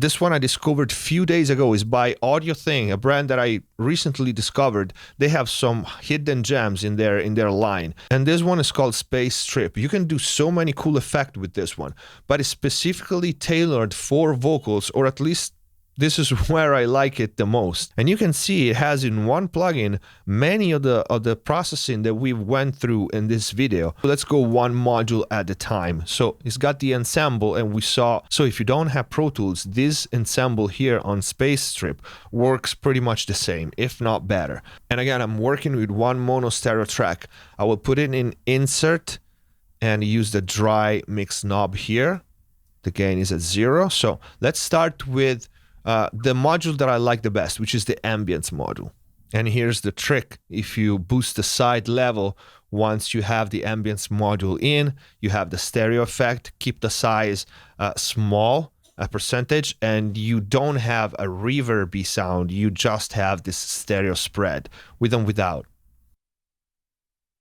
This one I discovered a few days ago is by AudioThing, a brand that I recently discovered. They have some hidden gems in their line. And this one is called Space Strip. You can do so many cool effects with this one, but it's specifically tailored for vocals, or at least this is where I like it the most. And you can see it has in one plugin many of the processing that we went through in this video. Let's go one module at a time. So it's got the ensemble, and we saw, so if you don't have Pro Tools, this ensemble here on Space Strip works pretty much the same, if not better. And again, I'm working with one mono stereo track. I will put it in Insert and use the dry mix knob here. The gain is at 0. So let's start with the module that I like the best, which is the Ambience module. And here's the trick. If you boost the side level, once you have the Ambience module in, you have the stereo effect, keep the size small, a percentage, and you don't have a reverby sound. You just have this stereo spread with and without.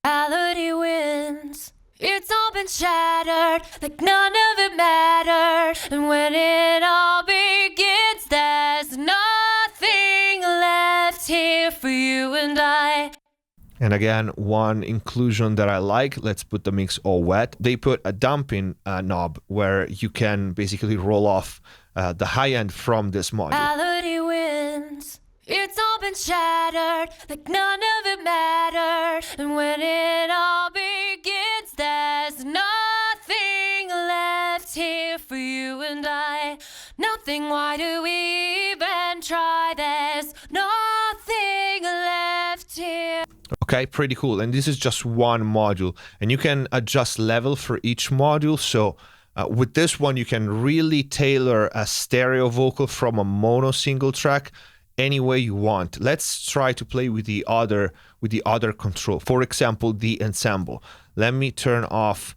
Reality wins. It's all been shattered, like none of it mattered. And when it all begins, there's nothing left here for you and I. And again, one inclusion that I like, let's put the mix all wet. They put a dumping knob where you can basically roll off the high end from this module. Reality wins. It's all been shattered, like none of it mattered. And when it all begins, there's nothing left here for you and I. Nothing, why do we even try? There's nothing left here. Okay, pretty cool. And this is just one module, and you can adjust level for each module. So with this one, you can really tailor a stereo vocal from a mono single track any way you want. Let's try to play with the other control. For example, the ensemble. Let me turn off.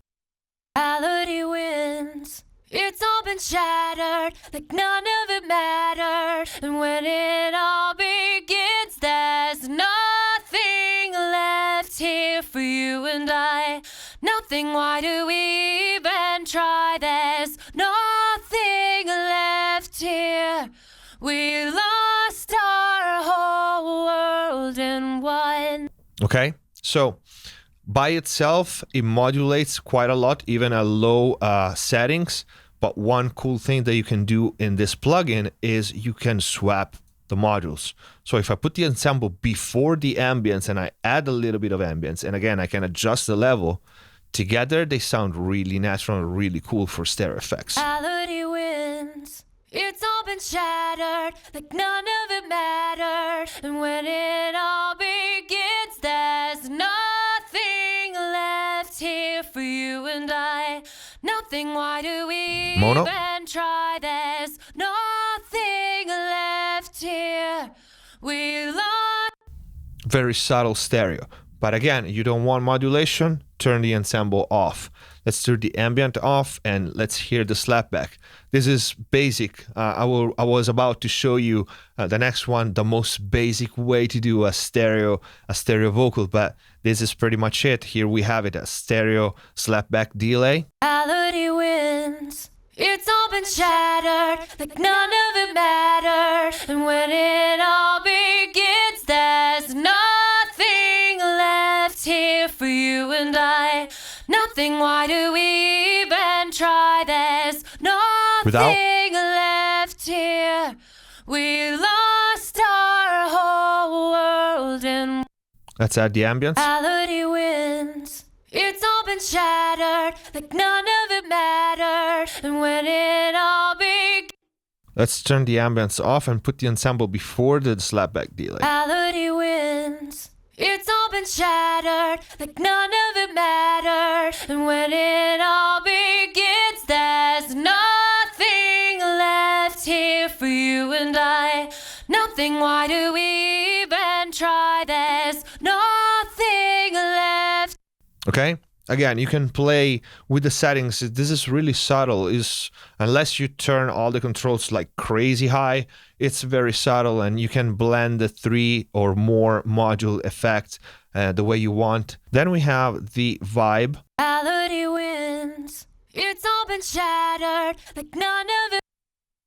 Reality wins. It's all been shattered, like none of it mattered. And when it all begins, there's nothing left here for you and I. Nothing, why do we even try? There's nothing left here. We lost our whole world in one. Okay, so by itself, it modulates quite a lot, even at low settings. But one cool thing that you can do in this plugin is you can swap the modules. So if I put the ensemble before the ambience and I add a little bit of ambience, and again, I can adjust the level, together they sound really natural and really cool for stereo effects. Reality wins. It's all been shattered, like none of it mattered. And when it all begins, there's nothing left here for you and I. Nothing, why do we Mono. even try? There's nothing left here. We lost. Very subtle stereo. But again, you don't want modulation, turn the ensemble off. Let's turn the ambient off and let's hear the slapback. This is basic. I was about to show you the next one, the most basic way to do a stereo vocal, but this is pretty much it. Here we have it, a stereo slapback delay. Reality wins. It's all been shattered, like none of it mattered. And when it all begins, there's nothing left here for you and I. Nothing, why do we even try? There's nothing left here. We lost our whole world in. Let's add the ambience. Reality wins. It's all been shattered, like none of it mattered. And when it all begins. Let's turn the ambience off and put the ensemble before the slapback delay. Reality wins. It's all been shattered, like none of it mattered. And when it all begins, there's nothing left here for you and I. Nothing, why do we even try? There's nothing left. Okay? Again, you can play with the settings. This is really subtle. Unless you turn all the controls like crazy high, it's very subtle, and you can blend the 3 or more module effects the way you want. Then we have the vibe. Reality wins. It's all been shattered, like none of it.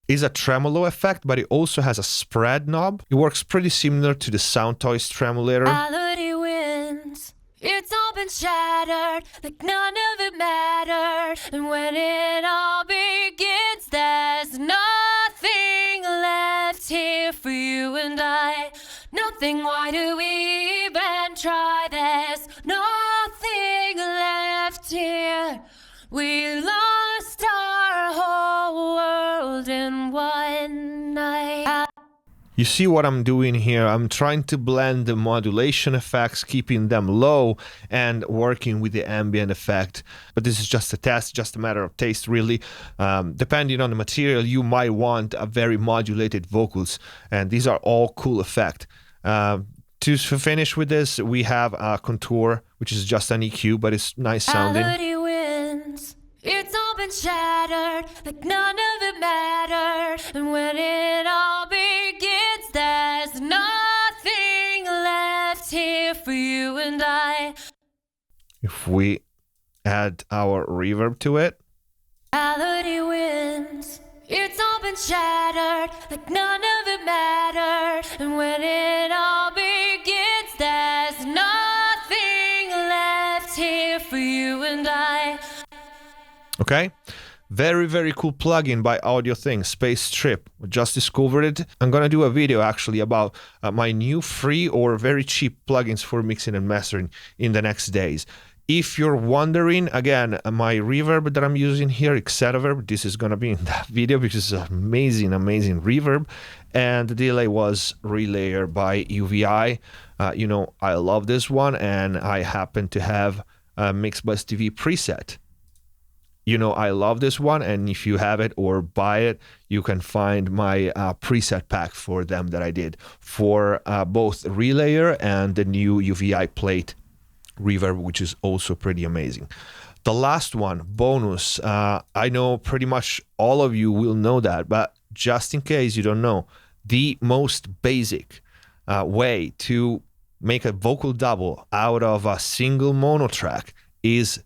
is a tremolo effect, but it also has a spread knob. It works pretty similar to the Soundtoys Tremolator. Reality wins. It's all been shattered, like none of it mattered. And when it all begins, there's nothing left here for you and I. Nothing, why do we even try? There's nothing left here. We lost our whole world in one night. You see what I'm doing here? I'm trying to blend the modulation effects, keeping them low, and working with the ambient effect. But this is just a test, just a matter of taste, really. Depending on the material, you might want a very modulated vocals, and these are all cool effects. To finish with this, we have a contour, which is just an EQ, but it's nice sounding. Reality wins. It's all been shattered, like none of it mattered. And when it all begins, there's nothing left here for you and I. If we add our reverb to it. Reality wins. It's all been shattered, like none of it mattered. And when it all begins, there's nothing left here for you and I. Okay, very, very cool plugin by AudioThing, Space Trip. We just discovered it. I'm gonna do a video actually about my new free or very cheap plugins for mixing and mastering in the next days. If you're wondering, again, my reverb that I'm using here, Exeterverb, this is gonna be in that video because it's amazing, amazing reverb. And the delay was Relayer by UVI. You know, I love this one, and I happen to have a Mixbus TV preset. You know, I love this one, and if you have it or buy it, you can find my preset pack for them that I did for both Relayer and the new UVI plate reverb, which is also pretty amazing. The last one, bonus. I know pretty much all of you will know that, but just in case you don't know, the most basic way to make a vocal double out of a single mono track is